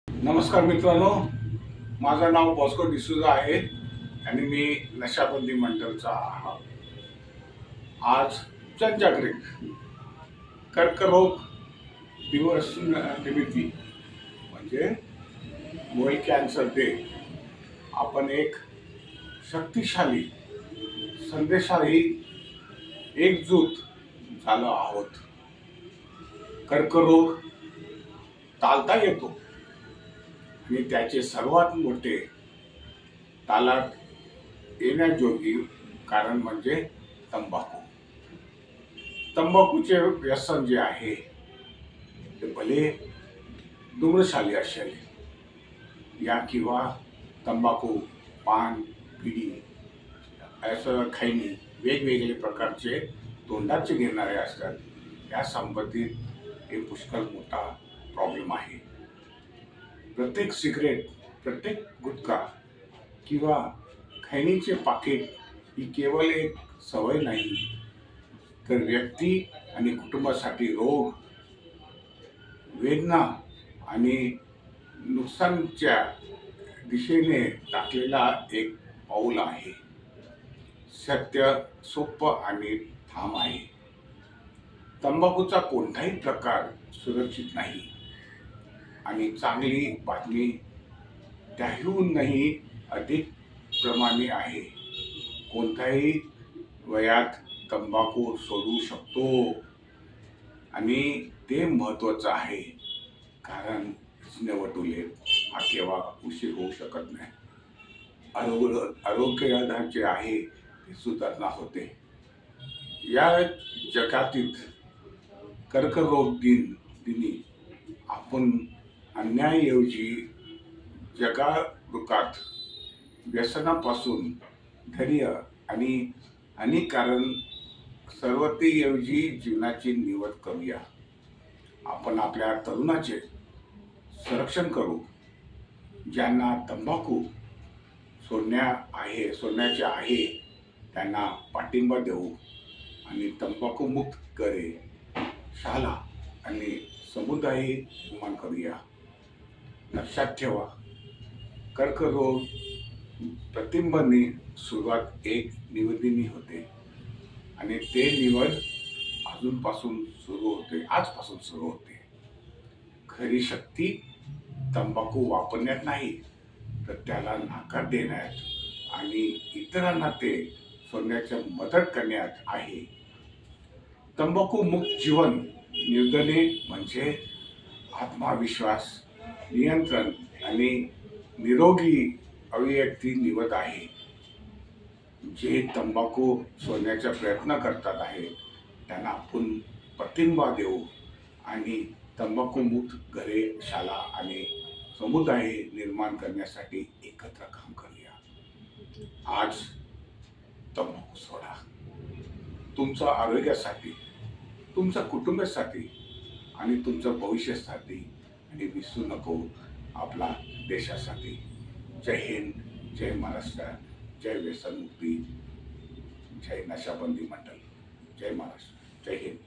नमस्कार मित्रांनो, माझं नाव बॉस्को डिसूजा आहे आणि मी नशाबंदी मंडळचा आहात. आज जनजागृती कर्करोग दिवस निमित्त म्हणजे वर्ल्ड कॅन्सर डे आपण एक शक्तिशाली संदेशाही एकजूट झालो आहोत. कर्करोग टाळता येतो आणि त्याचे सर्वात मोठे तालात येण्याजोगी कारण म्हणजे तंबाखू. तंबाखूचे व्यसन जे आहे ते भले धूम्रशाली असेल या किंवा तंबाखू, पान, बिडी असं खैनी वेगवेगळे प्रकारचे तोंडाचे घेणारे असतात. या संबंधित एक पुष्कळ मोठा प्रॉब्लेम आहे. प्रत्येक सिगरेट, प्रत्येक गुटखा किंवा खैनीचे पाकिट ही केवळ एक सवय नाही, तर व्यक्ती आणि कुटुंबासाठी रोग, वेदना आणि नुकसानच्या दिशेने टाकलेला एक पाऊल आहे. सत्य सोपं आणि ठाम आहे. तंबाखूचा कोणताही प्रकार सुरक्षित नाही आणि चांगली बातमी त्याहूनही अधिक प्रमाणे आहे. कोणत्याही वयात तंबाखू सोडू शकतो आणि ते महत्त्वाचं आहे, कारण स्नेहवटुलेत हा केव्हा उशीर होऊ शकत नाही. आरोग्य जे आहे ते सुधारणा होते. या जगातील कर्करोग दिनी आपण अन्यायाऐवजी जगारुकात व्यसनापासून धैर्य आणि हानिकारक सर्वतेऐवजी जीवनाची निवड करूया. आपण आपल्या तरुणाचे संरक्षण करू. ज्यांना तंबाखू सोडण्याचे आहे त्यांना पाठिंबा देऊ आणि तंबाखू मुक्त करे, शाळा आणि समुदाय निर्माण करूया. लक्षात ठेवा, कर्करोग प्रतिबंधाची सुरुवात एक निवडीने होते आणि ते निवड आजपासून सुरू होते. खरी शक्ती तंबाखू वापरण्यात नाही, तर त्याला नकार देण्यात आणि इतरांना ते सोडण्याची मदत करण्यात आहे. तंबाखू मुक्त जीवन निर्णय म्हणजे आत्मविश्वास, नियंत्रण आणि निरोगी अभिव्यक्ती निवड आहे. जे तंबाखू सोडण्याचा प्रयत्न करतात आहे त्यांना आपण पाठिंबा देऊ आणि तंबाखू मुक्त घरे, शाळा आणि समुदाय निर्माण करण्यासाठी एकत्र काम करूया. आज तंबाखू सोडा. तुमच्या आरोग्यासाठी, तुमच्या कुटुंबासाठी आणि तुमच्या भविष्यासाठी, आणि विसरू नको आपला देशासाठी. जय हिंद, जय महाराष्ट्र, जय व्यसनमुक्ती, जय नशाबंदी मंडळ, जय महाराष्ट्र, जय हिंद.